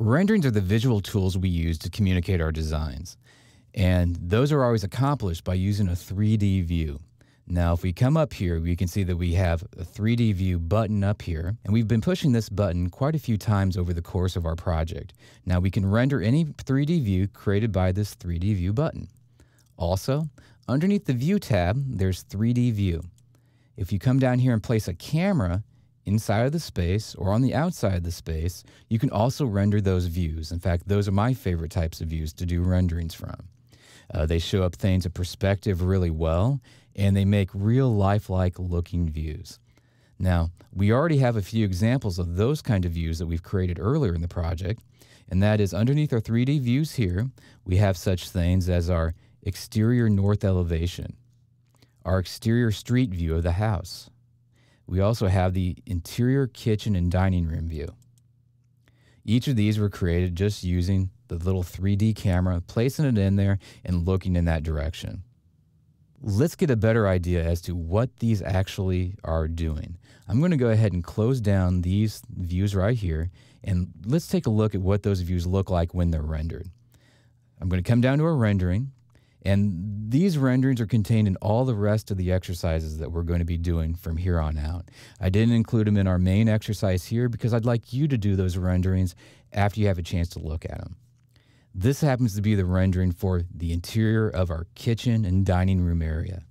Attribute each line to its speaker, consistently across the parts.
Speaker 1: Renderings are the visual tools we use to communicate our designs, and those are always accomplished by using a 3D view. Now, if we come up here, we can see that we have a 3D view button up here, and we've been pushing this button quite a few times over the course of our project. Now, we can render any 3D view created by this 3D view button. Also, underneath the View tab, there's 3D View. If you come down here and place a camera inside of the space or on the outside of the space, you can also render those views. In fact, those are my favorite types of views to do renderings from. They show up things of perspective really well, and they make real lifelike looking views. Now, we already have a few examples of those kind of views that we've created earlier in the project, and that is underneath our 3D views here, we have such things as our exterior north elevation, our exterior street view of the house. We also have the interior kitchen and dining room view. Each of these were created just using the little 3D camera, placing it in there and looking in that direction. Let's get a better idea as to what these actually are doing. I'm going to go ahead and close down these views right here, and let's take a look at what those views look like when they're rendered. I'm going to come down to a rendering, and these renderings are contained in all the rest of the exercises that we're going to be doing from here on out. I didn't include them in our main exercise here because I'd like you to do those renderings after you have a chance to look at them. This happens to be the rendering for the interior of our kitchen and dining room area.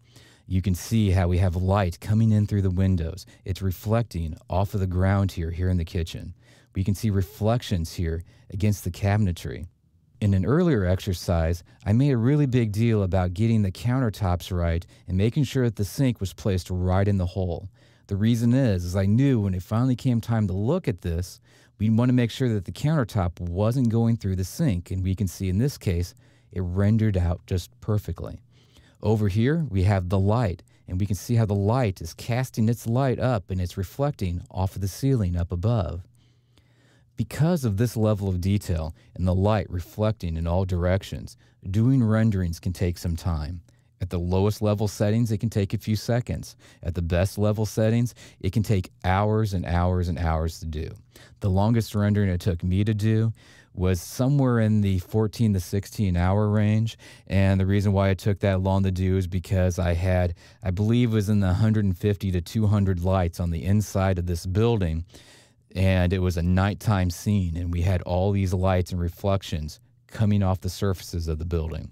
Speaker 1: You can see how we have light coming in through the windows. It's reflecting off of the ground here in the kitchen. We can see reflections here against the cabinetry. In an earlier exercise, I made a really big deal about getting the countertops right and making sure that the sink was placed right in the hole. The reason is I knew when it finally came time to look at this, we'd want to make sure that the countertop wasn't going through the sink, and we can see in this case, it rendered out just perfectly. Over here, we have the light, and we can see how the light is casting its light up and it's reflecting off of the ceiling up above. Because of this level of detail and the light reflecting in all directions, doing renderings can take some time. At the lowest level settings, it can take a few seconds. At the best level settings, it can take hours and hours and hours to do. The longest rendering it took me to do was somewhere in the 14 to 16 hour range. And the reason why it took that long to do is because I believe it was in the 150 to 200 lights on the inside of this building. And it was a nighttime scene, and we had all these lights and reflections coming off the surfaces of the building.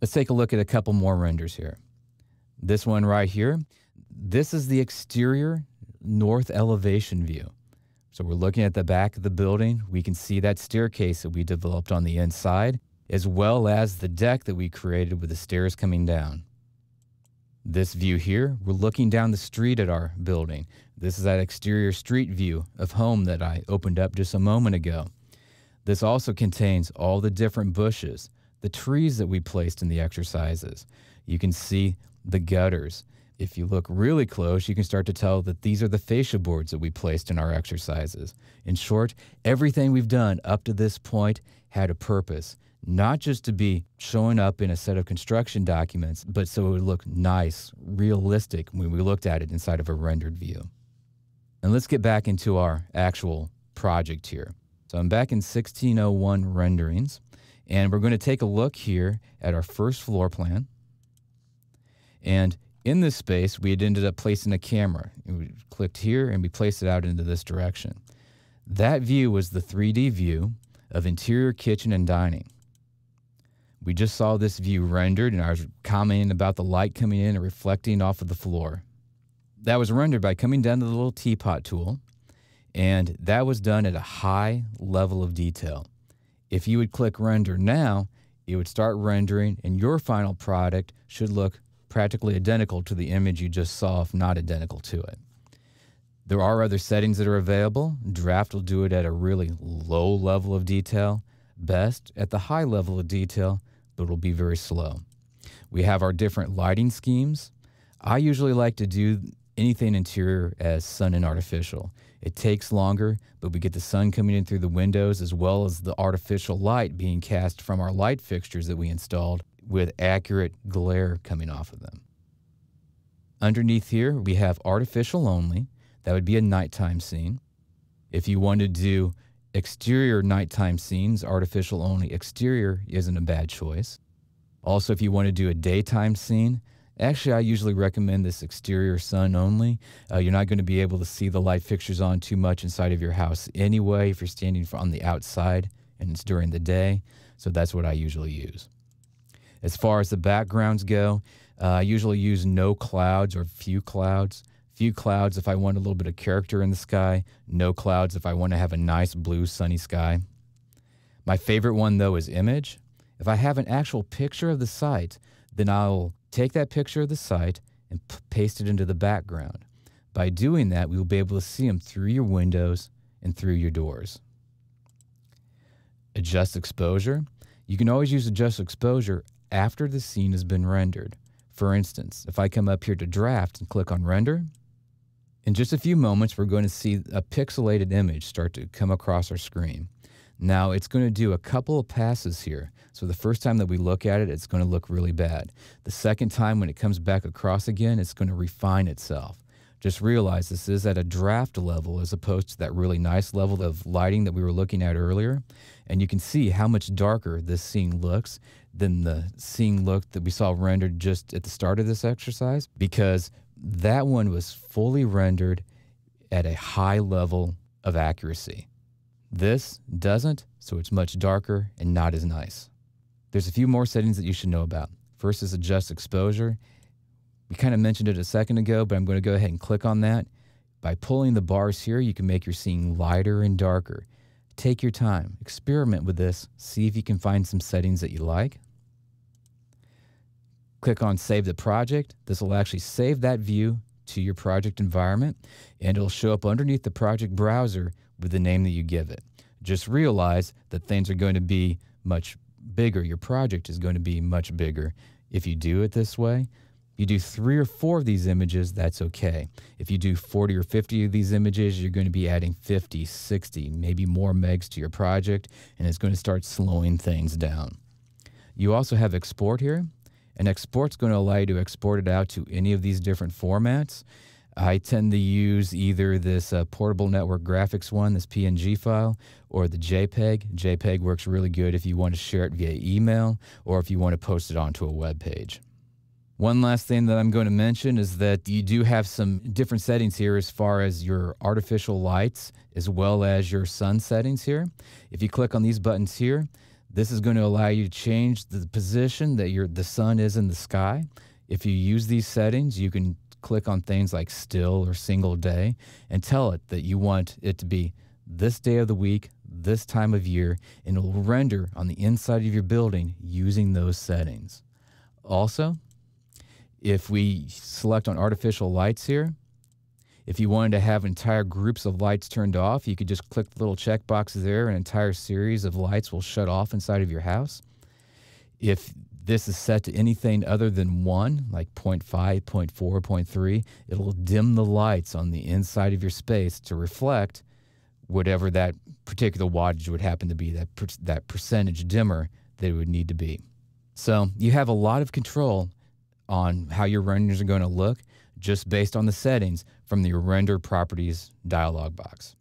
Speaker 1: Let's take a look at a couple more renders here. This one right here, this is the exterior north elevation view. So we're looking at the back of the building. We can see that staircase that we developed on the inside, as well as the deck that we created with the stairs coming down. This view here, we're looking down the street at our building. This is that exterior street view of home that I opened up just a moment ago. This also contains all the different bushes, the trees that we placed in the exercises. You can see the gutters. If you look really close, you can start to tell that these are the fascia boards that we placed in our exercises. In short, everything we've done up to this point had a purpose. Not just to be showing up in a set of construction documents, but so it would look nice, realistic when we looked at it inside of a rendered view. And let's get back into our actual project here. So I'm back in 1601 renderings, and we're going to take a look here at our first floor plan. And in this space, we had ended up placing a camera. And we clicked here and we placed it out into this direction. That view was the 3D view of interior kitchen and dining. We just saw this view rendered, and I was commenting about the light coming in and reflecting off of the floor. That was rendered by coming down to the little teapot tool, and that was done at a high level of detail. If you would click render now, it would start rendering, and your final product should look practically identical to the image you just saw, if not identical to it. There are other settings that are available. Draft will do it at a really low level of detail, best at the high level of detail, but it'll be very slow. We have our different lighting schemes. I usually like to do anything interior as sun and artificial. It takes longer, but we get the sun coming in through the windows as well as the artificial light being cast from our light fixtures that we installed with accurate glare coming off of them. Underneath here, we have artificial only. That would be a nighttime scene. If you want to do exterior nighttime scenes, artificial only exterior isn't a bad choice. Also, if you want to do a daytime scene, actually I usually recommend this exterior sun only. You're not going to be able to see the light fixtures on too much inside of your house anyway if you're standing on the outside and it's during the day. So that's what I usually use. As far as the backgrounds go, I usually use no clouds or few clouds. Few clouds if I want a little bit of character in the sky. No clouds if I want to have a nice blue sunny sky. My favorite one though is image. If I have an actual picture of the site, then I'll take that picture of the site and paste it into the background. By doing that, we will be able to see them through your windows and through your doors. Adjust exposure. You can always use adjust exposure after the scene has been rendered. For instance, if I come up here to draft and click on render, in just a few moments, we're going to see a pixelated image start to come across our screen. Now, it's going to do a couple of passes here. So the first time that we look at it, it's going to look really bad. The second time when it comes back across again, it's going to refine itself. Just realize this is at a draft level as opposed to that really nice level of lighting that we were looking at earlier. And you can see how much darker this scene looks than the scene look that we saw rendered just at the start of this exercise, because that one was fully rendered at a high level of accuracy. This doesn't, so it's much darker and not as nice. There's a few more settings that you should know about. First is adjust exposure. We kind of mentioned it a second ago, but I'm going to go ahead and click on that. By pulling the bars here, you can make your scene lighter and darker. Take your time, experiment with this, see if you can find some settings that you like. Click on Save the Project. This will actually save that view to your project environment, and it'll show up underneath the project browser with the name that you give it. Just realize that things are going to be much bigger. Your project is going to be much bigger if you do it this way. You do 3 or 4 of these images, that's okay. If you do 40 or 50 of these images, you're going to be adding 50, 60, maybe more megs to your project, and it's going to start slowing things down. You also have export here, and export's going to allow you to export it out to any of these different formats. I tend to use either this portable network graphics one, this PNG file, or the JPEG. JPEG works really good if you want to share it via email or if you want to post it onto a web page. One last thing that I'm going to mention is that you do have some different settings here as far as your artificial lights as well as your sun settings here. If you click on these buttons here, this is going to allow you to change the position that the sun is in the sky. If you use these settings, you can click on things like still or single day and tell it that you want it to be this day of the week, this time of year, and it will render on the inside of your building using those settings. Also, if we select on artificial lights here, if you wanted to have entire groups of lights turned off, you could just click the little check boxes there, and an entire series of lights will shut off inside of your house. If this is set to anything other than 1, like 0.5, 0.4, 0.3, it'll dim the lights on the inside of your space to reflect whatever that particular wattage would happen to be, that percentage dimmer that it would need to be. So you have a lot of control on how your renders are going to look just based on the settings from the Render Properties dialog box.